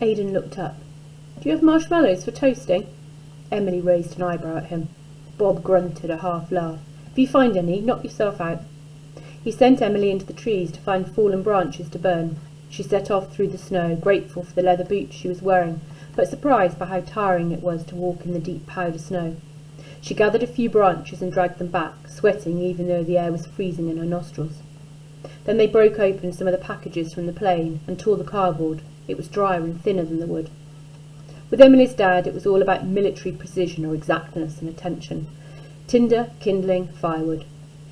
Aidan looked up. "Do you have marshmallows for toasting?" Emily raised an eyebrow at him. Bob grunted a half-laugh. "If you find any, knock yourself out." He sent Emily into the trees to find fallen branches to burn. She set off through the snow, grateful for the leather boots she was wearing, but surprised by how tiring it was to walk in the deep powder snow. She gathered a few branches and dragged them back, sweating even though the air was freezing in her nostrils. Then they broke open some of the packages from the plane and tore the cardboard. It was drier and thinner than the wood. With Emily's dad, it was all about military precision or exactness and attention. Tinder, kindling, firewood.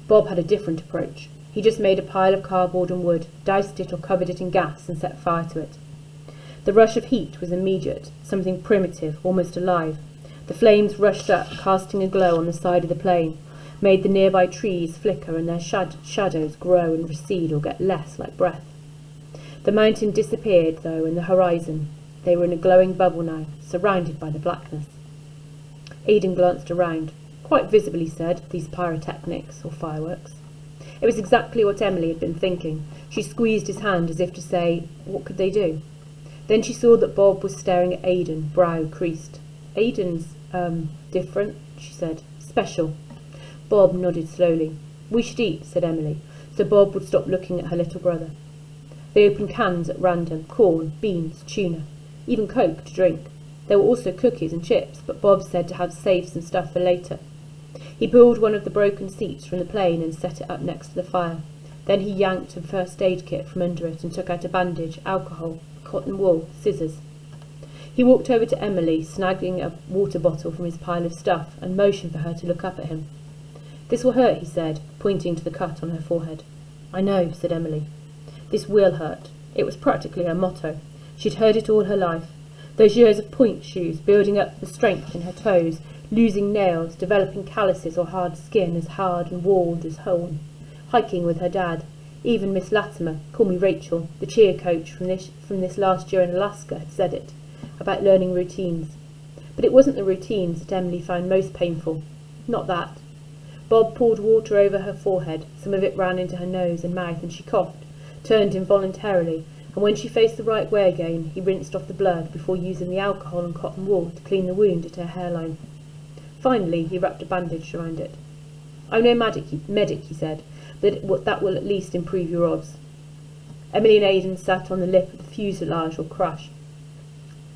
Bob had a different approach. He just made a pile of cardboard and wood, doused it or covered it in gas and set fire to it. The rush of heat was immediate, something primitive, almost alive. The flames rushed up, casting a glow on the side of the plane, made the nearby trees flicker and their shadows grow and recede or get less like breath. The mountain disappeared, though, in the horizon. They were in a glowing bubble now, surrounded by the blackness. Aidan glanced around. Quite visibly said, these pyrotechnics, or fireworks. It was exactly what Emily had been thinking. She squeezed his hand as if to say, what could they do? Then she saw that Bob was staring at Aidan, brow creased. "Aidan's, different," she said. "Special." Bob nodded slowly. "We should eat," said Emily, so Bob would stop looking at her little brother. They opened cans at random, corn, beans, tuna, even Coke to drink. There were also cookies and chips, but Bob said to have saved some stuff for later. He pulled one of the broken seats from the plane and set it up next to the fire. Then he yanked a first aid kit from under it and took out a bandage, alcohol, cotton wool, scissors. He walked over to Emily, snagging a water bottle from his pile of stuff, and motioned for her to look up at him. "This will hurt," he said, pointing to the cut on her forehead. "I know," said Emily. "This will hurt." It was practically her motto. She'd heard it all her life. Those years of point shoes, building up the strength in her toes, losing nails, developing calluses or hard skin as hard and walled as horn. Hiking with her dad. Even Miss Latimer, call me Rachel, the cheer coach from this last year in Alaska, had said it, about learning routines. But it wasn't the routines that Emily found most painful. Not that. Bob poured water over her forehead. Some of it ran into her nose and mouth, and she coughed, turned involuntarily, and when she faced the right way again, he rinsed off the blood before using the alcohol and cotton wool to clean the wound at her hairline. Finally, he wrapped a bandage around it. "I'm no medic, he said, but that will at least improve your odds." Emily and Aidan sat on the lip of the fuselage or crush,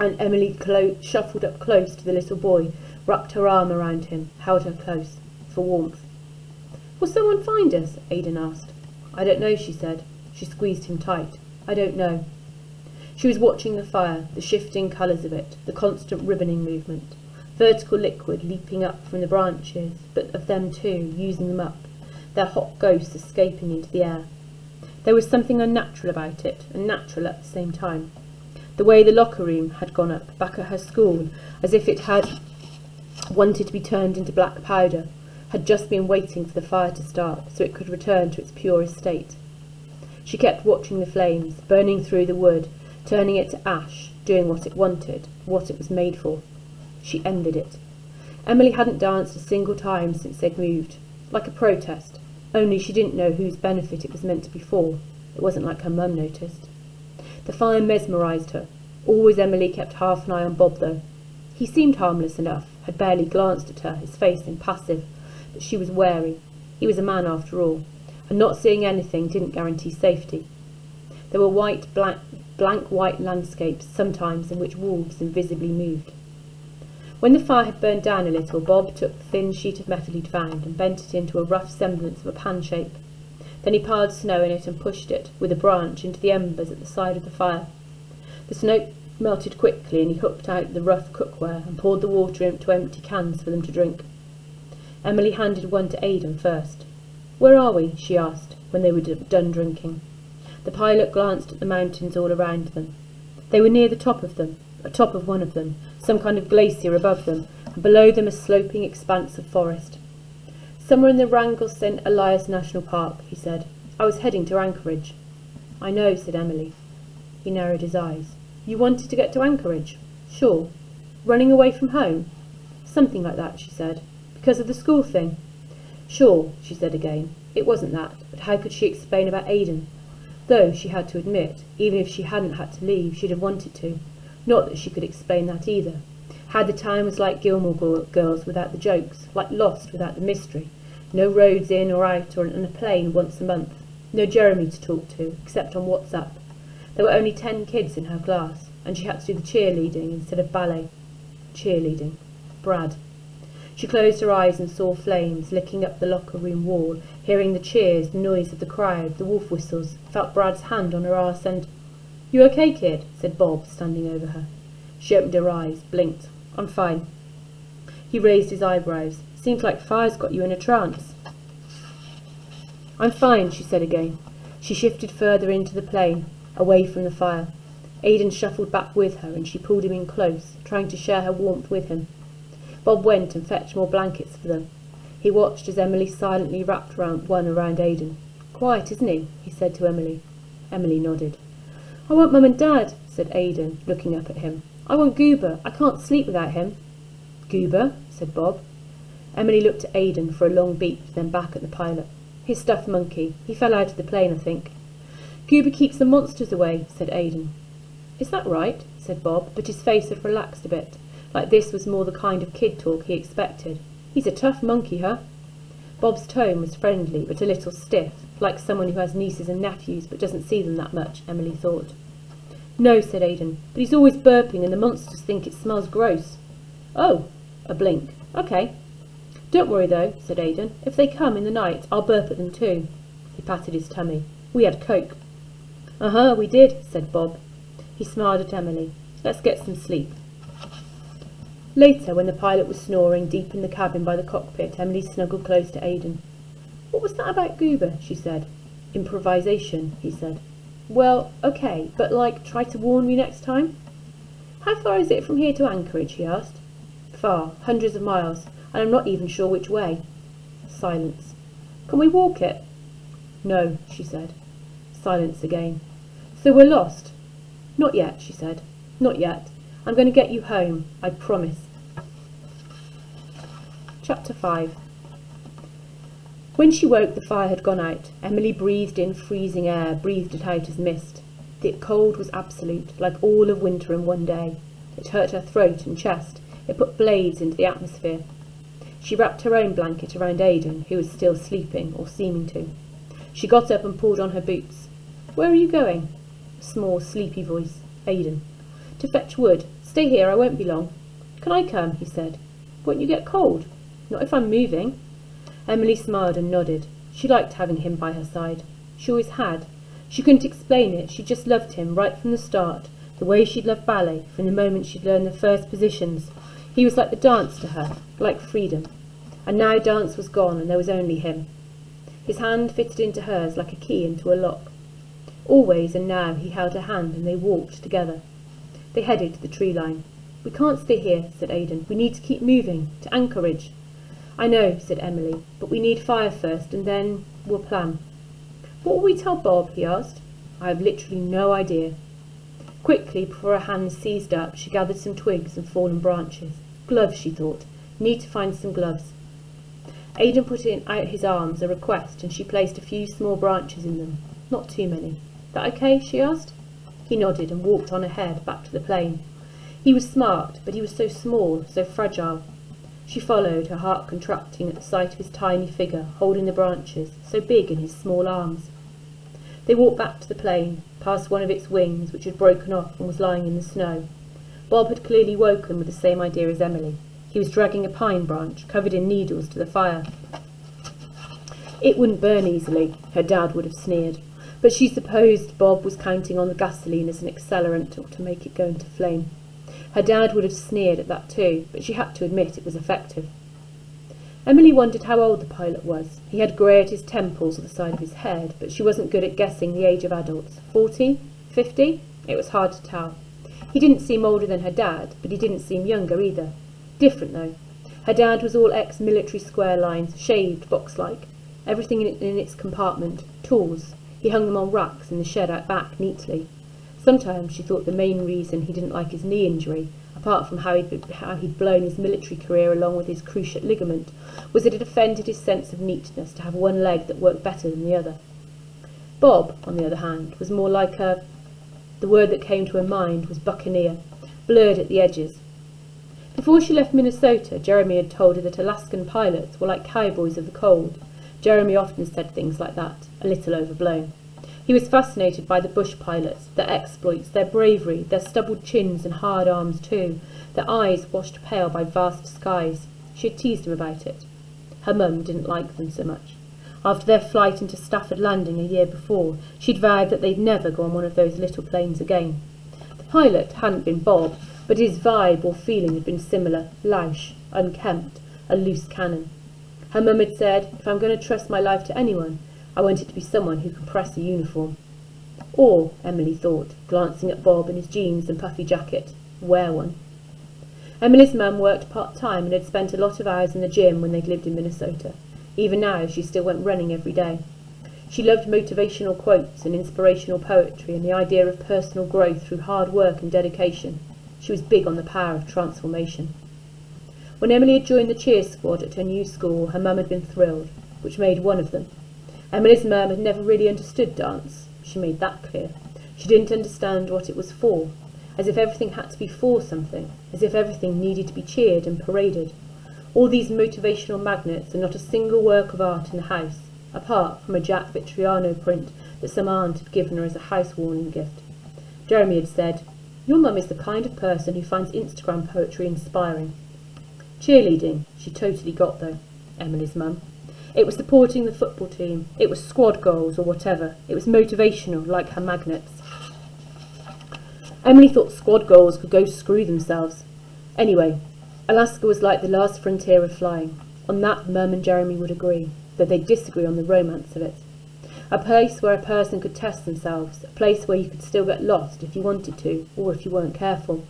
and Emily shuffled up close to the little boy, wrapped her arm around him, held her close, for warmth. "Will someone find us?" Aidan asked. "I don't know," she said. She squeezed him tight. "I don't know." She was watching the fire, the shifting colours of it, the constant ribboning movement. Vertical liquid leaping up from the branches, but of them too, using them up, their hot ghosts escaping into the air. There was something unnatural about it, and natural at the same time. The way the locker room had gone up, back at her school, as if it had wanted to be turned into black powder, had just been waiting for the fire to start, so it could return to its purest state. She kept watching the flames, burning through the wood, turning it to ash, doing what it wanted, what it was made for. She ended it. Emily hadn't danced a single time since they'd moved, like a protest, only she didn't know whose benefit it was meant to be for. It wasn't like her mum noticed. The fire mesmerised her. Always Emily kept half an eye on Bob, though. He seemed harmless enough, had barely glanced at her, his face impassive, but she was wary. He was a man after all, and not seeing anything didn't guarantee safety. There were blank white landscapes, sometimes in which wolves invisibly moved. When the fire had burned down a little, Bob took the thin sheet of metal he'd found and bent it into a rough semblance of a pan shape. Then he piled snow in it and pushed it, with a branch, into the embers at the side of the fire. The snow melted quickly, and he hooked out the rough cookware and poured the water into empty cans for them to drink. Emily handed one to Aidan first. "Where are we?" she asked, when they were done drinking. The pilot glanced at the mountains all around them. They were near the top of them, atop of one of them, some kind of glacier above them, and below them a sloping expanse of forest. "Somewhere in the Wrangell St. Elias National Park," he said. "I was heading to Anchorage." "I know," said Emily. He narrowed his eyes. "You wanted to get to Anchorage?" "Sure." "Running away from home?" "Something like that," she said. "Because of the school thing?" "Sure," she said again. It wasn't that, but how could she explain about Aidan? Though, she had to admit, even if she hadn't had to leave, she'd have wanted to. Not that she could explain that either. How the time was like Gilmore Girls without the jokes, like Lost without the mystery. No roads in or out or on a plane once a month. No Jeremy to talk to, except on WhatsApp. There were only 10 kids in her class, and she had to do the cheerleading instead of ballet. Cheerleading. Brad. She closed her eyes and saw flames licking up the locker room wall, hearing the cheers, the noise of the crowd, the wolf whistles, felt Brad's hand on her arse and... "You okay, kid?" said Bob, standing over her. She opened her eyes, blinked. "I'm fine." He raised his eyebrows. "Seems like fire's got you in a trance." "I'm fine," she said again. She shifted further into the plane, away from the fire. Aidan shuffled back with her, and she pulled him in close, trying to share her warmth with him. Bob went and fetched more blankets for them. He watched as Emily silently wrapped one around Aidan. "Quiet, isn't he?" he said to Emily. Emily nodded. "I want Mum and Dad," said Aidan, looking up at him. "I want Goober. I can't sleep without him." "Goober?" said Bob. Emily looked at Aidan for a long beat, then back at the pilot. "His stuffed monkey. He fell out of the plane, I think." "Goober keeps the monsters away," said Aidan. "Is that right?" said Bob, but his face had relaxed a bit, like this was more the kind of kid talk he expected. "He's a tough monkey, huh?" Bob's tone was friendly, but a little stiff, like someone who has nieces and nephews but doesn't see them that much, Emily thought. "No," said Aidan, "but he's always burping and the monsters think it smells gross." "Oh," a blink. "Okay." "Don't worry though," said Aidan. "If they come in the night, I'll burp at them too." He patted his tummy. "We had Coke." "Uh-huh, we did," said Bob. He smiled at Emily. "Let's get some sleep." Later, when the pilot was snoring deep in the cabin by the cockpit, Emily snuggled close to Aidan. "What was that about Goober?" she said. "Improvisation," he said. "Well, okay, but try to warn me next time." "How far is it from here to Anchorage?" he asked. "Far, hundreds of miles, and I'm not even sure which way." Silence. "Can we walk it?" "No," she said. Silence again. "So we're lost?" "Not yet," she said. "Not yet. I'm going to get you home, I promise." Chapter 5. When she woke, the fire had gone out. Emily breathed in freezing air, breathed it out as mist. The cold was absolute, like all of winter in one day. It hurt her throat and chest. It put blades into the atmosphere. She wrapped her own blanket around Aidan, who was still sleeping, or seeming to. She got up and pulled on her boots. "Where are you going?" A small, sleepy voice. Aidan. "To fetch wood. Stay here, I won't be long." "Can I come?" he said. "Won't you get cold?" "Not if I'm moving." Emily smiled and nodded. She liked having him by her side. She always had. She couldn't explain it. She just loved him right from the start, the way she'd loved ballet, from the moment she'd learned the first positions. He was like the dance to her, like freedom. And now dance was gone, and there was only him. His hand fitted into hers like a key into a lock. Always and now he held her hand, and they walked together. They headed to the tree line. "We can't stay here," said Aidan. "We need to keep moving. To Anchorage." "I know," said Emily, "but we need fire first, and then we'll plan." "What will we tell Bob?" he asked. "I have literally no idea." Quickly, before her hands seized up, she gathered some twigs and fallen branches. Gloves, she thought. Need to find some gloves. Aidan put out his arms, a request, and she placed a few small branches in them. Not too many. "That okay?" she asked. He nodded and walked on ahead, back to the plane. He was smart, but he was so small, so fragile. She followed, her heart contracting at the sight of his tiny figure, holding the branches, so big in his small arms. They walked back to the plane, past one of its wings, which had broken off and was lying in the snow. Bob had clearly woken with the same idea as Emily. He was dragging a pine branch, covered in needles, to the fire. It wouldn't burn easily, her dad would have sneered, but she supposed Bob was counting on the gasoline as an accelerant to make it go into flame. Her dad would have sneered at that too, but she had to admit it was effective. Emily wondered how old the pilot was. He had grey at his temples or the side of his head, but she wasn't good at guessing the age of adults. 40? 50? It was hard to tell. He didn't seem older than her dad, but he didn't seem younger either. Different, though. Her dad was all ex-military square lines, shaved, box-like. Everything in its compartment. Tools. He hung them on racks in the shed out back, neatly. Sometimes she thought the main reason he didn't like his knee injury, apart from how he'd blown his military career along with his cruciate ligament, was that it offended his sense of neatness to have one leg that worked better than the other. Bob, on the other hand, was more like the word that came to her mind was buccaneer. blurred at the edges. Before she left Minnesota, Jeremy had told her that Alaskan pilots were like cowboys of the cold. Jeremy often said things like that, a little overblown. He was fascinated by the bush pilots, their exploits, their bravery, their stubbled chins and hard arms too, their eyes washed pale by vast skies. She had teased him about it. Her mum didn't like them so much. After their flight into Stafford Landing a year before, she'd vowed that they'd never go on one of those little planes again. The pilot hadn't been Bob, but his vibe or feeling had been similar, louche, unkempt, a loose cannon. Her mum had said, if I'm going to trust my life to anyone, I want it to be someone who can press a uniform. Or, Emily thought, glancing at Bob in his jeans and puffy jacket, wear one. Emily's mum worked part-time and had spent a lot of hours in the gym when they'd lived in Minnesota. Even now, she still went running every day. She loved motivational quotes and inspirational poetry and the idea of personal growth through hard work and dedication. She was big on the power of transformation. When Emily had joined the cheer squad at her new school, her mum had been thrilled, which made one of them. Emily's mum had never really understood dance. She made that clear. She didn't understand what it was for, as if everything had to be for something, as if everything needed to be cheered and paraded. All these motivational magnets and not a single work of art in the house, apart from a Jack Vitriano print that some aunt had given her as a housewarming gift. Jeremy had said, "Your mum is the kind of person who finds Instagram poetry inspiring." Cheerleading, she totally got though, Emily's mum. It was supporting the football team, it was squad goals or whatever, it was motivational like her magnets. Emily thought squad goals could go screw themselves. Anyway, Alaska was like the last frontier of flying. On that, Mum and Jeremy would agree, though they'd disagree on the romance of it. A place where a person could test themselves, a place where you could still get lost if you wanted to, or if you weren't careful.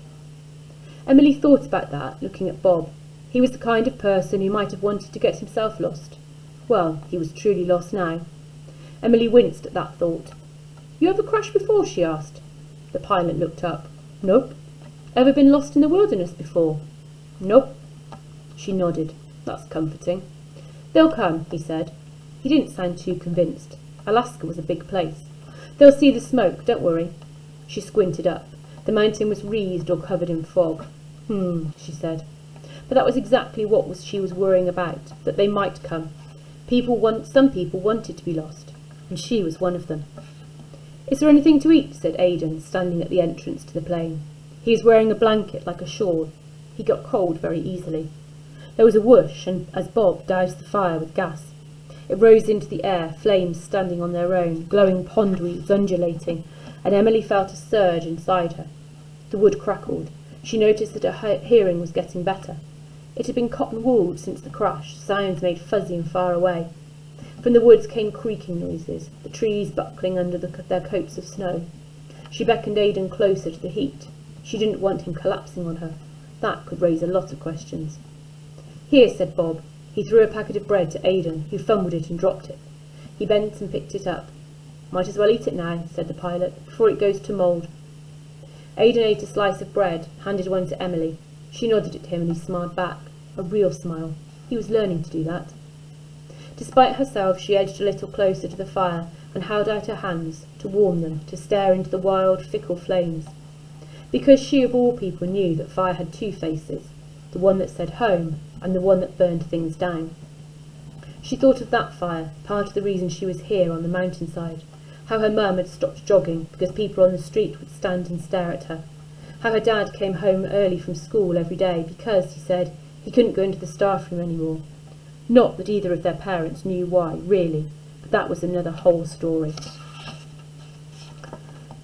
Emily thought about that, looking at Bob. He was the kind of person who might have wanted to get himself lost. Well, he was truly lost now. Emily winced at that thought. "You ever crashed before?" she asked. The pilot looked up. "Nope." "Ever been lost in the wilderness before?" "Nope." She nodded. "That's comforting." "They'll come," he said. He didn't sound too convinced. Alaska was a big place. "They'll see the smoke, don't worry." She squinted up. The mountain was wreathed or covered in fog. She said. But that was exactly what she was worrying about, that they might come. Some people wanted to be lost, and she was one of them. "Is there anything to eat?" said Aidan, standing at the entrance to the plane. He was wearing a blanket like a shawl. He got cold very easily. There was a whoosh, and as Bob doused the fire with gas, it rose into the air, flames standing on their own, glowing pondweeds undulating, and Emily felt a surge inside her. The wood crackled. She noticed that her hearing was getting better. It had been cotton-wooled since the crash, sounds made fuzzy and far away. From the woods came creaking noises, the trees buckling under their coats of snow. She beckoned Aidan closer to the heat. She didn't want him collapsing on her. That could raise a lot of questions. "Here," said Bob. He threw a packet of bread to Aidan, who fumbled it and dropped it. He bent and picked it up. "Might as well eat it now," said the pilot, "before it goes to mould." Aidan ate a slice of bread, handed one to Emily. She nodded at him and he smiled back. A real smile. He was learning to do that. Despite herself, she edged a little closer to the fire and held out her hands, to warm them, to stare into the wild, fickle flames. Because she of all people knew that fire had two faces, the one that said home and the one that burned things down. She thought of that fire, part of the reason she was here on the mountainside, how her mum had stopped jogging because people on the street would stand and stare at her, how her dad came home early from school every day because, he said, he couldn't go into the staff room anymore. Not that either of their parents knew why, really, but that was another whole story.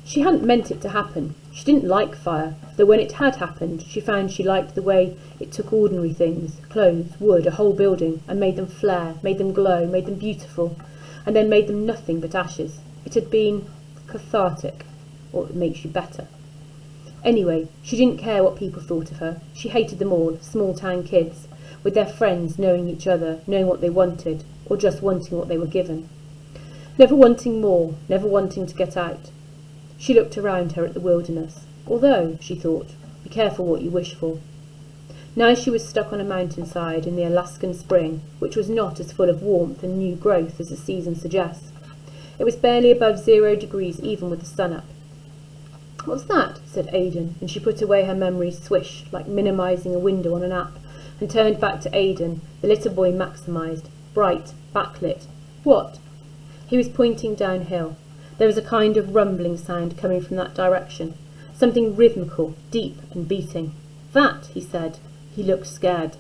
She hadn't meant it to happen. She didn't like fire, though when it had happened, she found she liked the way it took ordinary things, clothes, wood, a whole building, and made them flare, made them glow, made them beautiful, and then made them nothing but ashes. It had been cathartic, or it makes you better. Anyway, she didn't care what people thought of her. She hated them all, small-town kids, with their friends knowing each other, knowing what they wanted, or just wanting what they were given. Never wanting more, never wanting to get out. She looked around her at the wilderness, although, she thought, be careful what you wish for. Now she was stuck on a mountainside in the Alaskan spring, which was not as full of warmth and new growth as the season suggests. It was barely above 0 degrees even with the sun up. "What's that?" said Aidan, and she put away her memory swish, like minimising a window on an app, and turned back to Aidan, the little boy maximised, bright, backlit. "What?" He was pointing downhill. There was a kind of rumbling sound coming from that direction, something rhythmical, deep and beating. "That," he said. He looked scared.